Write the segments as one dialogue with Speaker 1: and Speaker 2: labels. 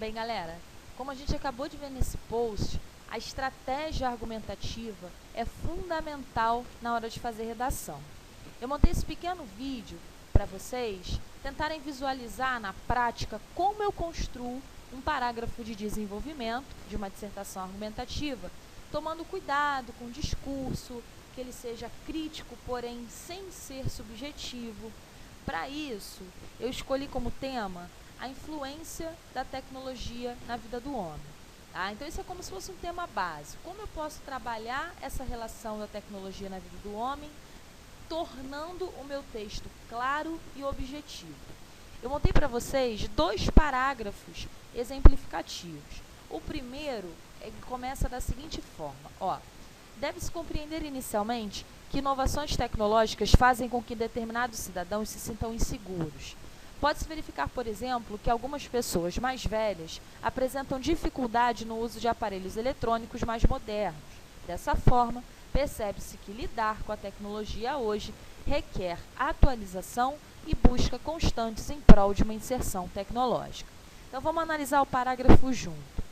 Speaker 1: Bem, galera, como a gente acabou de ver nesse post, a estratégia argumentativa é fundamental na hora de fazer redação. Eu montei esse pequeno vídeo para vocês tentarem visualizar na prática como eu construo um parágrafo de desenvolvimento de uma dissertação argumentativa, tomando cuidado com o discurso, que ele seja crítico, porém sem ser subjetivo. Para isso, eu escolhi como tema a influência da tecnologia na vida do homem. Tá? Então, isso é como se fosse um tema básico. Como eu posso trabalhar essa relação da tecnologia na vida do homem, tornando o meu texto claro e objetivo? Eu montei para vocês 2 parágrafos exemplificativos. O primeiro começa da seguinte forma, deve-se compreender inicialmente que inovações tecnológicas fazem com que determinados cidadãos se sintam inseguros. Pode-se verificar, por exemplo, que algumas pessoas mais velhas apresentam dificuldade no uso de aparelhos eletrônicos mais modernos. Dessa forma, percebe-se que lidar com a tecnologia hoje requer atualização e busca constantes em prol de uma inserção tecnológica. Então, vamos analisar o parágrafo junto.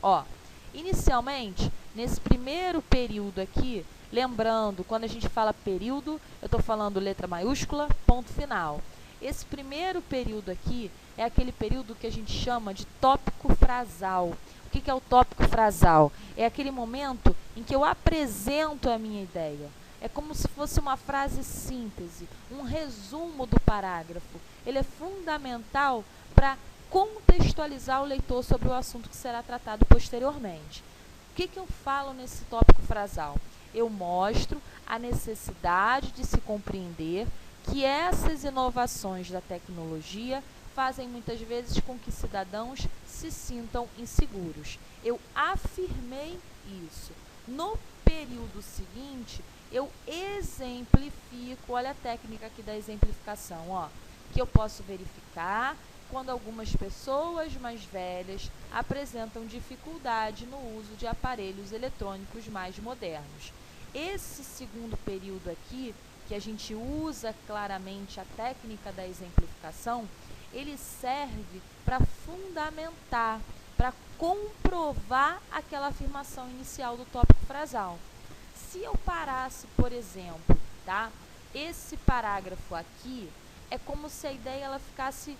Speaker 1: Inicialmente, nesse primeiro período aqui, lembrando, quando a gente fala período, eu estou falando letra maiúscula, ponto final. Esse primeiro período aqui é aquele período que a gente chama de tópico frasal. O que é o tópico frasal? É aquele momento em que eu apresento a minha ideia. É como se fosse uma frase síntese, um resumo do parágrafo. Ele é fundamental para contextualizar o leitor sobre o assunto que será tratado posteriormente. O que eu falo nesse tópico frasal? Eu mostro a necessidade de se compreender que essas inovações da tecnologia fazem muitas vezes com que cidadãos se sintam inseguros. Eu afirmei isso. No período seguinte, eu exemplifico, olha a técnica aqui da exemplificação, que eu posso verificar quando algumas pessoas mais velhas apresentam dificuldade no uso de aparelhos eletrônicos mais modernos. Esse segundo período aqui, que a gente usa claramente a técnica da exemplificação, ele serve para fundamentar, para comprovar aquela afirmação inicial do tópico frasal. Se eu parasse, por exemplo, esse parágrafo aqui, é como se a ideia ela ficasse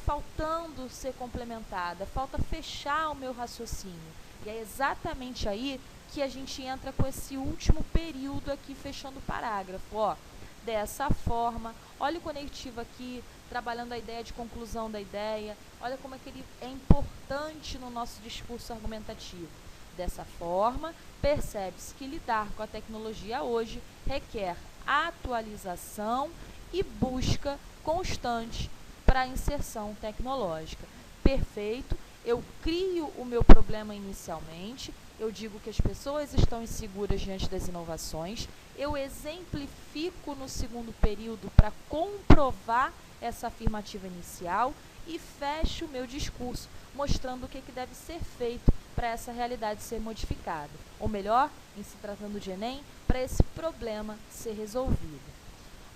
Speaker 1: faltando ser complementada, falta fechar o meu raciocínio. E é exatamente aí que a gente entra com esse último período aqui, fechando o parágrafo. Dessa forma, olha o conectivo aqui, trabalhando a ideia de conclusão da ideia, olha como é que ele é importante no nosso discurso argumentativo. Dessa forma, percebe-se que lidar com a tecnologia hoje requer atualização e busca constante para a inserção tecnológica. Perfeito, eu crio o meu problema inicialmente, eu digo que as pessoas estão inseguras diante das inovações, eu exemplifico no segundo período para comprovar essa afirmativa inicial e fecho o meu discurso, mostrando o que deve ser feito para essa realidade ser modificada. Ou melhor, em se tratando de Enem, para esse problema ser resolvido.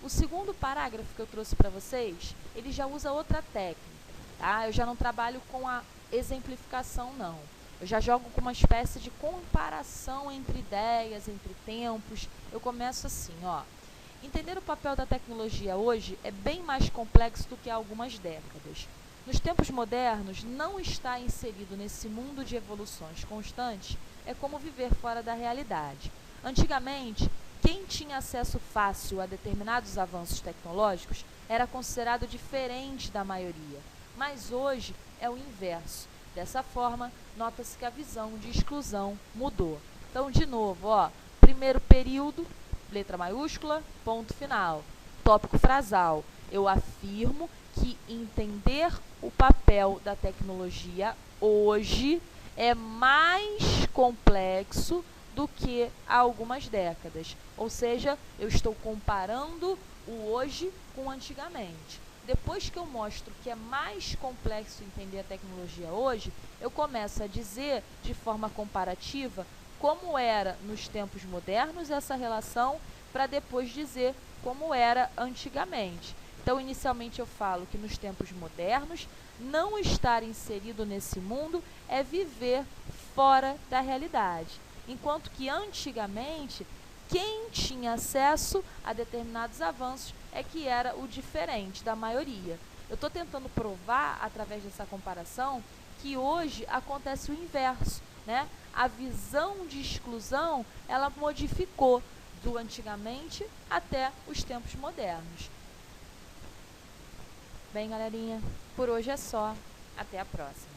Speaker 1: O segundo parágrafo que eu trouxe para vocês, ele já usa outra técnica, Eu já não trabalho com a exemplificação, não. Eu já jogo com uma espécie de comparação entre ideias, entre tempos. Eu começo assim, Entender o papel da tecnologia hoje é bem mais complexo do que há algumas décadas. Nos tempos modernos, não estar inserido nesse mundo de evoluções constantes é como viver fora da realidade. Antigamente, quem tinha acesso fácil a determinados avanços tecnológicos era considerado diferente da maioria, mas hoje é o inverso. Dessa forma, nota-se que a visão de exclusão mudou. Então, de novo, primeiro período, letra maiúscula, ponto final. Tópico frasal. Eu afirmo que entender o papel da tecnologia hoje é mais complexo do que há algumas décadas. Ou seja, eu estou comparando o hoje com o antigamente. Depois que eu mostro que é mais complexo entender a tecnologia hoje, eu começo a dizer, de forma comparativa, como era nos tempos modernos essa relação, para depois dizer como era antigamente. Então, inicialmente eu falo que nos tempos modernos Não estar inserido nesse mundo é viver fora da realidade. Enquanto que antigamente, quem tinha acesso a determinados avanços é que era o diferente da maioria. Eu estou tentando provar, através dessa comparação, que hoje acontece o inverso, né? A visão de exclusão, ela modificou do antigamente até os tempos modernos. Bem, galerinha, por hoje é só. Até a próxima.